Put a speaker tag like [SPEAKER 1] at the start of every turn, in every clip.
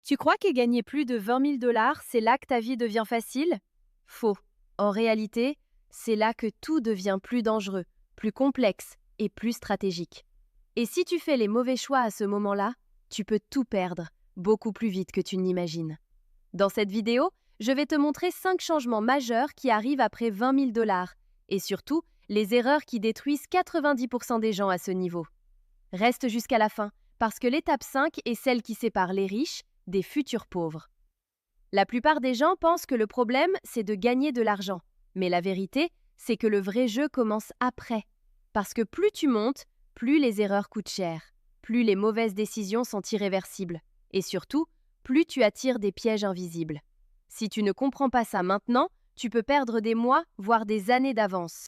[SPEAKER 1] Tu crois que gagner plus de 20 000 dollars, c'est là que ta vie devient facile? Faux. En réalité, c'est là que tout devient plus dangereux, plus complexe et plus stratégique. Et si tu fais les mauvais choix à ce moment-là, tu peux tout perdre, beaucoup plus vite que tu ne l'imagines. Dans cette vidéo, je vais te montrer 5 changements majeurs qui arrivent après 20 000 dollars et surtout les erreurs qui détruisent 90% des gens à ce niveau. Reste jusqu'à la fin, parce que l'étape 5 est celle qui sépare les riches des futurs pauvres. La plupart des gens pensent que le problème, c'est de gagner de l'argent. Mais la vérité, c'est que le vrai jeu commence après. Parce que plus tu montes, plus les erreurs coûtent cher, plus les mauvaises décisions sont irréversibles, et surtout, plus tu attires des pièges invisibles. Si tu ne comprends pas ça maintenant, tu peux perdre des mois, voire des années d'avance.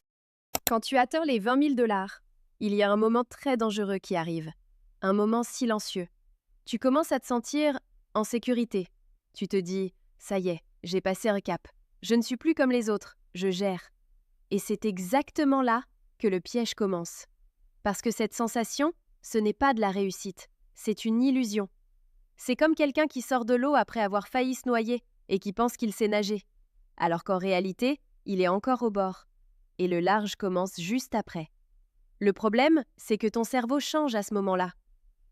[SPEAKER 1] Quand tu atteins les 20 000 dollars, il y a un moment très dangereux qui arrive. Un moment silencieux. Tu commences à te sentir en sécurité. Tu te dis, ça y est, j'ai passé un cap. Je ne suis plus comme les autres, je gère. Et c'est exactement là que le piège commence. Parce que cette sensation, ce n'est pas de la réussite, c'est une illusion. C'est comme quelqu'un qui sort de l'eau après avoir failli se noyer et qui pense qu'il sait nager. Alors qu'en réalité, il est encore au bord. Et le large commence juste après. Le problème, c'est que ton cerveau change à ce moment-là.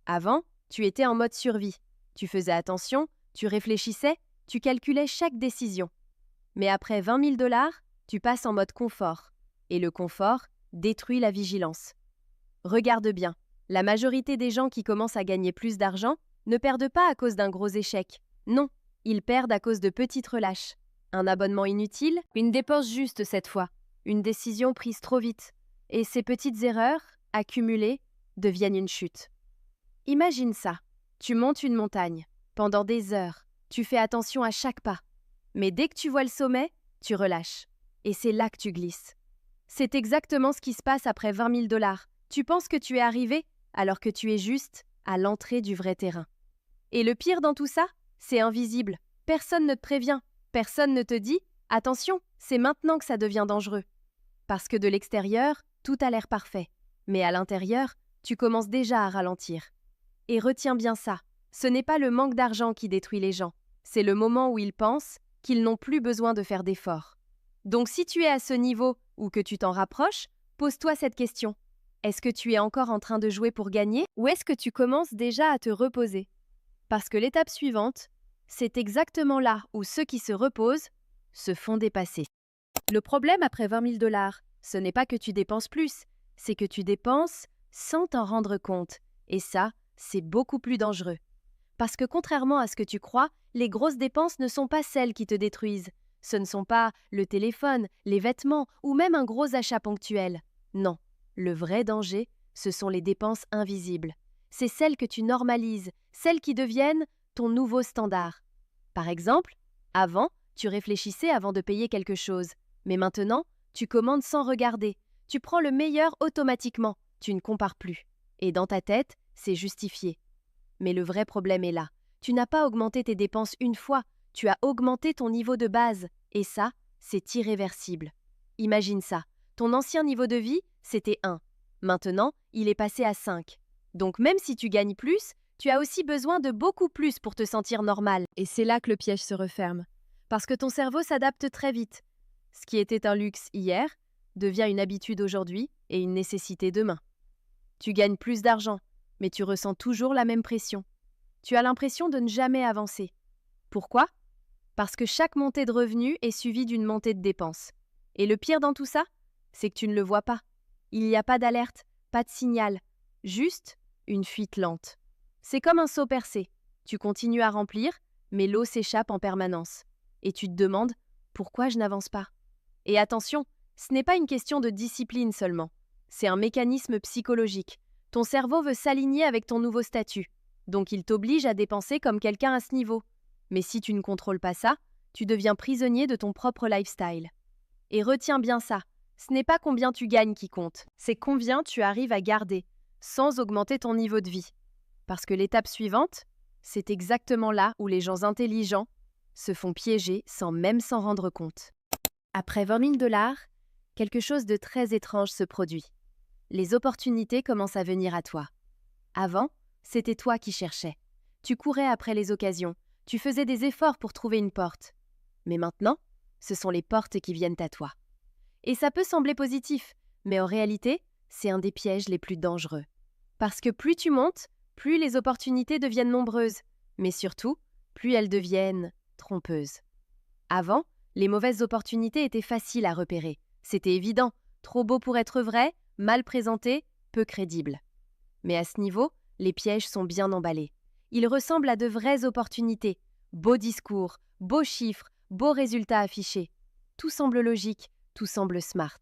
[SPEAKER 1] Avant, tu étais en mode survie. Tu faisais attention, tu réfléchissais, tu calculais chaque décision. Mais après 20 000 dollars, tu passes en mode confort. Et le confort détruit la vigilance. Regarde bien, la majorité des gens qui commencent à gagner plus d'argent ne perdent pas à cause d'un gros échec. Non, ils perdent à cause de petites relâches. Un abonnement inutile, une dépense juste cette fois, une décision prise trop vite. Et ces petites erreurs, accumulées, deviennent une chute. Imagine ça. Tu montes une montagne. Pendant des heures, tu fais attention à chaque pas. Mais dès que tu vois le sommet, tu relâches. Et c'est là que tu glisses. C'est exactement ce qui se passe après 20 000 dollars. Tu penses que tu es arrivé, alors que tu es juste à l'entrée du vrai terrain. Et le pire dans tout ça, c'est invisible. Personne ne te prévient. Personne ne te dit « Attention, c'est maintenant que ça devient dangereux ». Parce que de l'extérieur, tout a l'air parfait. Mais à l'intérieur, tu commences déjà à ralentir. Et retiens bien ça, ce n'est pas le manque d'argent qui détruit les gens, c'est le moment où ils pensent qu'ils n'ont plus besoin de faire d'efforts. Donc si tu es à ce niveau ou que tu t'en rapproches, pose-toi cette question. Est-ce que tu es encore en train de jouer pour gagner ou est-ce que tu commences déjà à te reposer? Parce que l'étape suivante, c'est exactement là où ceux qui se reposent se font dépasser. Le problème après 20 000 dollars, ce n'est pas que tu dépenses plus, c'est que tu dépenses sans t'en rendre compte. Et ça, c'est beaucoup plus dangereux. Parce que contrairement à ce que tu crois, les grosses dépenses ne sont pas celles qui te détruisent. Ce ne sont pas le téléphone, les vêtements ou même un gros achat ponctuel. Non, le vrai danger, ce sont les dépenses invisibles. C'est celles que tu normalises, celles qui deviennent ton nouveau standard. Par exemple, avant, tu réfléchissais avant de payer quelque chose. Mais maintenant, tu commandes sans regarder. Tu prends le meilleur automatiquement. Tu ne compares plus. Et dans ta tête, c'est justifié. Mais le vrai problème est là. Tu n'as pas augmenté tes dépenses une fois, tu as augmenté ton niveau de base. Et ça, c'est irréversible. Imagine ça. Ton ancien niveau de vie, c'était 1. Maintenant, il est passé à 5. Donc même si tu gagnes plus, tu as aussi besoin de beaucoup plus pour te sentir normal. Et c'est là que le piège se referme. Parce que ton cerveau s'adapte très vite. Ce qui était un luxe hier devient une habitude aujourd'hui et une nécessité demain. Tu gagnes plus d'argent, mais tu ressens toujours la même pression. Tu as l'impression de ne jamais avancer. Pourquoi? Parce que chaque montée de revenus est suivie d'une montée de dépenses. Et le pire dans tout ça, c'est que tu ne le vois pas. Il n'y a pas d'alerte, pas de signal, juste une fuite lente. C'est comme un seau percé. Tu continues à remplir, mais l'eau s'échappe en permanence. Et tu te demandes pourquoi je n'avance pas. Et attention, ce n'est pas une question de discipline seulement. C'est un mécanisme psychologique. Ton cerveau veut s'aligner avec ton nouveau statut. Donc il t'oblige à dépenser comme quelqu'un à ce niveau. Mais si tu ne contrôles pas ça, tu deviens prisonnier de ton propre lifestyle. Et retiens bien ça, ce n'est pas combien tu gagnes qui compte, c'est combien tu arrives à garder, sans augmenter ton niveau de vie. Parce que l'étape suivante, c'est exactement là où les gens intelligents se font piéger sans même s'en rendre compte. Après 20 000 dollars, quelque chose de très étrange se produit. Les opportunités commencent à venir à toi. Avant, c'était toi qui cherchais. Tu courais après les occasions. Tu faisais des efforts pour trouver une porte. Mais maintenant, ce sont les portes qui viennent à toi. Et ça peut sembler positif, mais en réalité, c'est un des pièges les plus dangereux. Parce que plus tu montes, plus les opportunités deviennent nombreuses, mais surtout, plus elles deviennent trompeuses. Avant, les mauvaises opportunités étaient faciles à repérer. C'était évident, trop beau pour être vrai, mal présenté, peu crédible. Mais à ce niveau, les pièges sont bien emballés. Ils ressemblent à de vraies opportunités. Beaux discours, beaux chiffres, beaux résultats affichés. Tout semble logique, tout semble smart.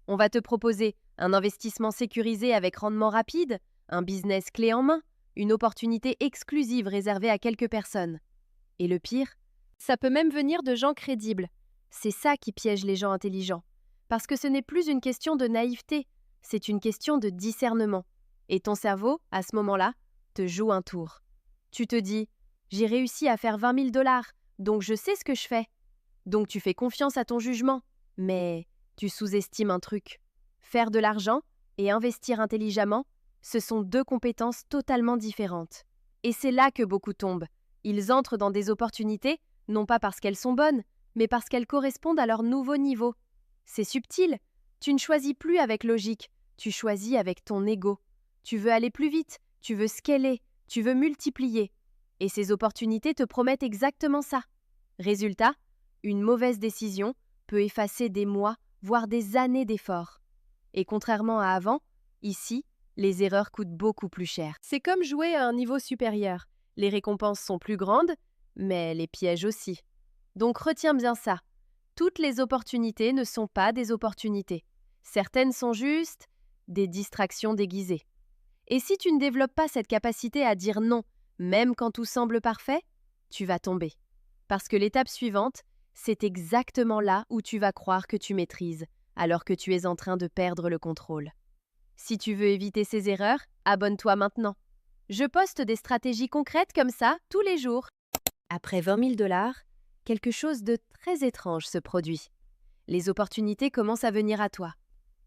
[SPEAKER 1] On va te proposer un investissement sécurisé avec rendement rapide, un business clé en main, une opportunité exclusive réservée à quelques personnes. Et le pire, ça peut même venir de gens crédibles. C'est ça qui piège les gens intelligents. Parce que ce n'est plus une question de naïveté, c'est une question de discernement. Et ton cerveau, à ce moment-là, te joue un tour. Tu te dis « J'ai réussi à faire 20 000 $, donc je sais ce que je fais. » Donc tu fais confiance à ton jugement. Mais tu sous-estimes un truc. Faire de l'argent et investir intelligemment, ce sont deux compétences totalement différentes. Et c'est là que beaucoup tombent. Ils entrent dans des opportunités, non pas parce qu'elles sont bonnes, mais parce qu'elles correspondent à leur nouveau niveau. C'est subtil. Tu ne choisis plus avec logique, tu choisis avec ton ego. Tu veux aller plus vite, tu veux scaler, tu veux multiplier. Et ces opportunités te promettent exactement ça. Résultat, une mauvaise décision peut effacer des mois, voire des années d'efforts. Et contrairement à avant, ici, les erreurs coûtent beaucoup plus cher. C'est comme jouer à un niveau supérieur. Les récompenses sont plus grandes, mais les pièges aussi. Donc retiens bien ça. Toutes les opportunités ne sont pas des opportunités. Certaines sont juste des distractions déguisées. Et si tu ne développes pas cette capacité à dire non, même quand tout semble parfait, tu vas tomber. Parce que l'étape suivante, c'est exactement là où tu vas croire que tu maîtrises, alors que tu es en train de perdre le contrôle. Si tu veux éviter ces erreurs, abonne-toi maintenant. Je poste des stratégies concrètes comme ça tous les jours. Après 20 000 $, quelque chose de très étrange se produit. Les opportunités commencent à venir à toi.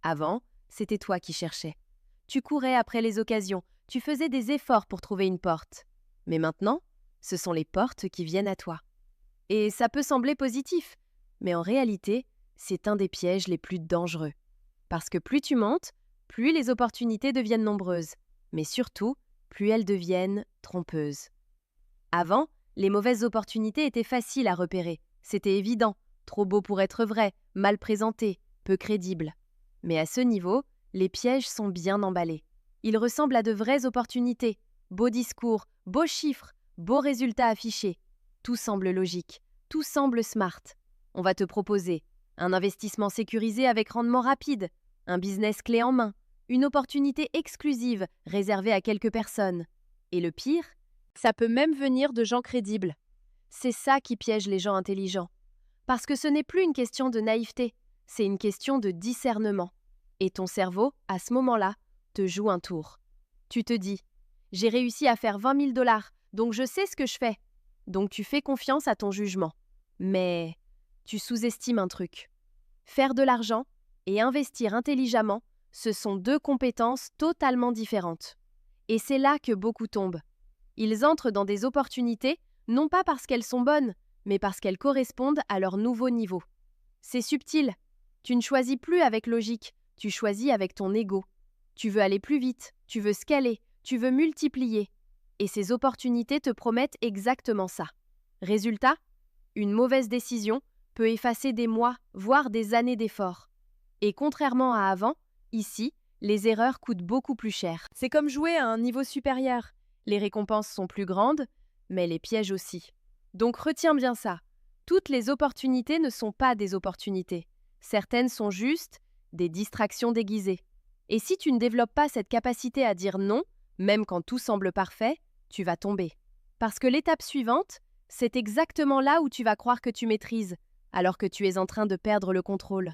[SPEAKER 1] Avant, c'était toi qui cherchais. Tu courais après les occasions, tu faisais des efforts pour trouver une porte. Mais maintenant, ce sont les portes qui viennent à toi. Et ça peut sembler positif, mais en réalité, c'est un des pièges les plus dangereux. Parce que plus tu montes, plus les opportunités deviennent nombreuses, mais surtout, plus elles deviennent trompeuses. Avant, les mauvaises opportunités étaient faciles à repérer. C'était évident, trop beau pour être vrai, mal présenté, peu crédible. Mais à ce niveau, les pièges sont bien emballés. Ils ressemblent à de vraies opportunités. Beaux discours, beaux chiffres, beaux résultats affichés. Tout semble logique, tout semble smart. On va te proposer un investissement sécurisé avec rendement rapide, un business clé en main, une opportunité exclusive réservée à quelques personnes. Et le pire, ça peut même venir de gens crédibles. C'est ça qui piège les gens intelligents. Parce que ce n'est plus une question de naïveté, c'est une question de discernement. Et ton cerveau, à ce moment-là, te joue un tour. Tu te dis « J'ai réussi à faire 20 000 $, donc je sais ce que je fais. » Donc tu fais confiance à ton jugement. Mais tu sous-estimes un truc. Faire de l'argent et investir intelligemment, ce sont deux compétences totalement différentes. Et c'est là que beaucoup tombent. Ils entrent dans des opportunités, non pas parce qu'elles sont bonnes, mais parce qu'elles correspondent à leur nouveau niveau. C'est subtil. Tu ne choisis plus avec logique, tu choisis avec ton ego. Tu veux aller plus vite, tu veux scaler, tu veux multiplier. Et ces opportunités te promettent exactement ça. Résultat, une mauvaise décision peut effacer des mois, voire des années d'efforts. Et contrairement à avant, ici, les erreurs coûtent beaucoup plus cher. C'est comme jouer à un niveau supérieur. Les récompenses sont plus grandes, mais les pièges aussi. Donc retiens bien ça. Toutes les opportunités ne sont pas des opportunités. Certaines sont juste des distractions déguisées. Et si tu ne développes pas cette capacité à dire non, même quand tout semble parfait, tu vas tomber. Parce que l'étape suivante, c'est exactement là où tu vas croire que tu maîtrises, alors que tu es en train de perdre le contrôle.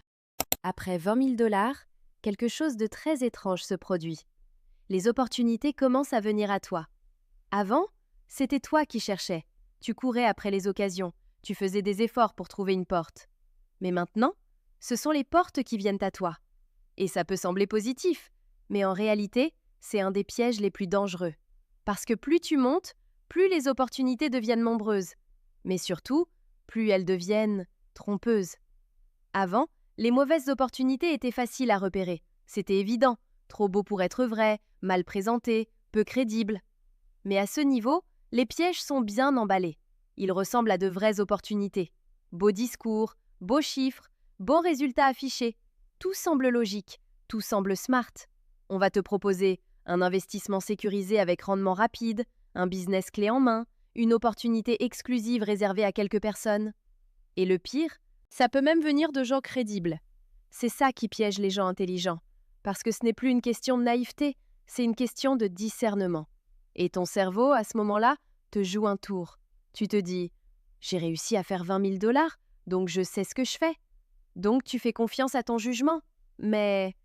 [SPEAKER 1] Après 20 000 $, quelque chose de très étrange se produit. Les opportunités commencent à venir à toi. Avant, c'était toi qui cherchais. Tu courais après les occasions, tu faisais des efforts pour trouver une porte. Mais maintenant, ce sont les portes qui viennent à toi. Et ça peut sembler positif, mais en réalité, c'est un des pièges les plus dangereux. Parce que plus tu montes, plus les opportunités deviennent nombreuses. Mais surtout, plus elles deviennent trompeuses. Avant, les mauvaises opportunités étaient faciles à repérer. C'était évident, trop beau pour être vrai, mal présenté, peu crédible. Mais à ce niveau, les pièges sont bien emballés. Ils ressemblent à de vraies opportunités. Beaux discours, beaux chiffres, bons résultats affichés. Tout semble logique, tout semble smart. On va te proposer un investissement sécurisé avec rendement rapide, un business clé en main, une opportunité exclusive réservée à quelques personnes. Et le pire, ça peut même venir de gens crédibles. C'est ça qui piège les gens intelligents. Parce que ce n'est plus une question de naïveté, c'est une question de discernement. Et ton cerveau, à ce moment-là, te joue un tour. Tu te dis « J'ai réussi à faire 20 000 $, donc je sais ce que je fais. » Donc tu fais confiance à ton jugement. Mais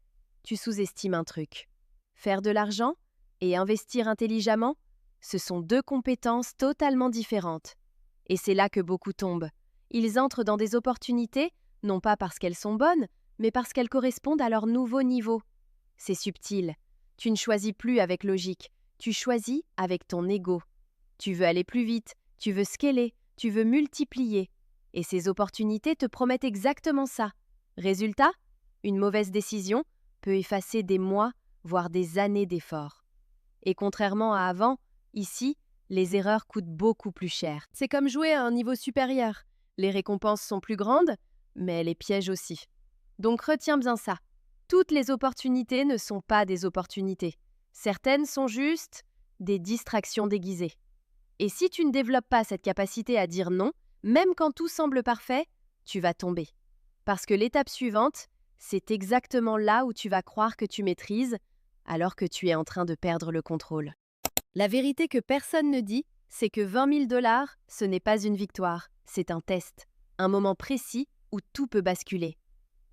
[SPEAKER 1] tu sous-estimes un truc. Faire de l'argent et investir intelligemment, ce sont deux compétences totalement différentes. Et c'est là que beaucoup tombent. Ils entrent dans des opportunités, non pas parce qu'elles sont bonnes, mais parce qu'elles correspondent à leur nouveau niveau. C'est subtil. Tu ne choisis plus avec logique, tu choisis avec ton ego. Tu veux aller plus vite, tu veux scaler, tu veux multiplier. Et ces opportunités te promettent exactement ça. Résultat, une mauvaise décision peut effacer des mois, voire des années d'efforts. Et contrairement à avant, ici, les erreurs coûtent beaucoup plus cher. C'est comme jouer à un niveau supérieur. Les récompenses sont plus grandes, mais les pièges aussi. Donc retiens bien ça. Toutes les opportunités ne sont pas des opportunités. Certaines sont juste des distractions déguisées. Et si tu ne développes pas cette capacité à dire non, même quand tout semble parfait, tu vas tomber. Parce que l'étape suivante, c'est exactement là où tu vas croire que tu maîtrises, alors que tu es en train de perdre le contrôle. La vérité que personne ne dit, c'est que 20 000 $, ce n'est pas une victoire, c'est un test, un moment précis où tout peut basculer.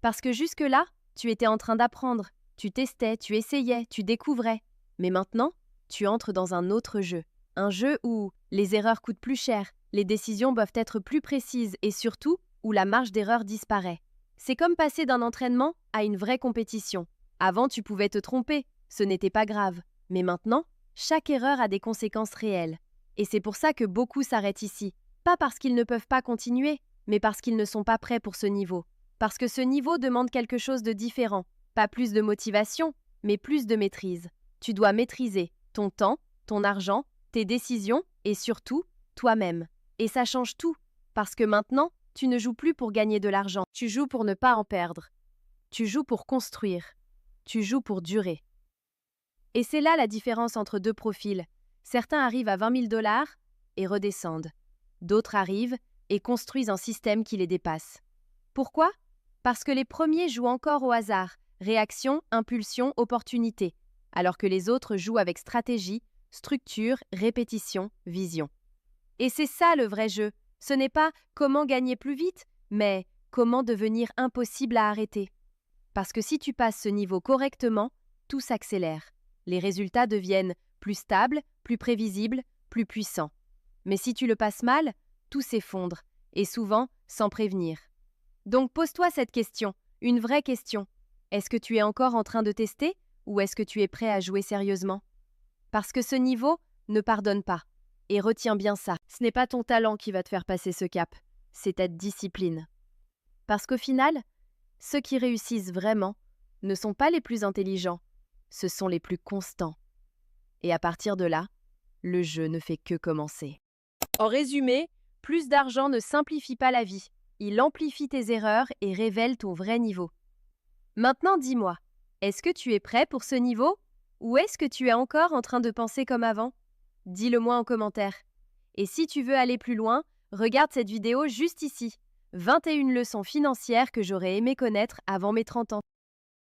[SPEAKER 1] Parce que jusque-là, tu étais en train d'apprendre, tu testais, tu essayais, tu découvrais. Mais maintenant, tu entres dans un autre jeu. Un jeu où les erreurs coûtent plus cher, les décisions doivent être plus précises et surtout, où la marge d'erreur disparaît. C'est comme passer d'un entraînement à une vraie compétition. Avant, tu pouvais te tromper, ce n'était pas grave. Mais maintenant, chaque erreur a des conséquences réelles. Et c'est pour ça que beaucoup s'arrêtent ici. Pas parce qu'ils ne peuvent pas continuer, mais parce qu'ils ne sont pas prêts pour ce niveau. Parce que ce niveau demande quelque chose de différent. Pas plus de motivation, mais plus de maîtrise. Tu dois maîtriser ton temps, ton argent, tes décisions et surtout, toi-même. Et ça change tout, parce que maintenant, tu ne joues plus pour gagner de l'argent. Tu joues pour ne pas en perdre. Tu joues pour construire. Tu joues pour durer. Et c'est là la différence entre deux profils. Certains arrivent à 20 000 $ et redescendent. D'autres arrivent et construisent un système qui les dépasse. Pourquoi ? Parce que les premiers jouent encore au hasard, réaction, impulsion, opportunité, alors que les autres jouent avec stratégie, structure, répétition, vision. Et c'est ça le vrai jeu. Ce n'est pas comment gagner plus vite, mais comment devenir impossible à arrêter. Parce que si tu passes ce niveau correctement, tout s'accélère. Les résultats deviennent plus stables, plus prévisibles, plus puissants. Mais si tu le passes mal, tout s'effondre, et souvent sans prévenir. Donc pose-toi cette question, une vraie question. Est-ce que tu es encore en train de tester ou est-ce que tu es prêt à jouer sérieusement ? Parce que ce niveau ne pardonne pas. Et retiens bien ça, ce n'est pas ton talent qui va te faire passer ce cap, c'est ta discipline. Parce qu'au final, ceux qui réussissent vraiment ne sont pas les plus intelligents, ce sont les plus constants. Et à partir de là, le jeu ne fait que commencer. En résumé, plus d'argent ne simplifie pas la vie. Il amplifie tes erreurs et révèle ton vrai niveau. Maintenant, dis-moi, est-ce que tu es prêt pour ce niveau ? Ou est-ce que tu es encore en train de penser comme avant ? Dis-le-moi en commentaire. Et si tu veux aller plus loin, regarde cette vidéo juste ici. 21 leçons financières que j'aurais aimé connaître avant mes 30 ans.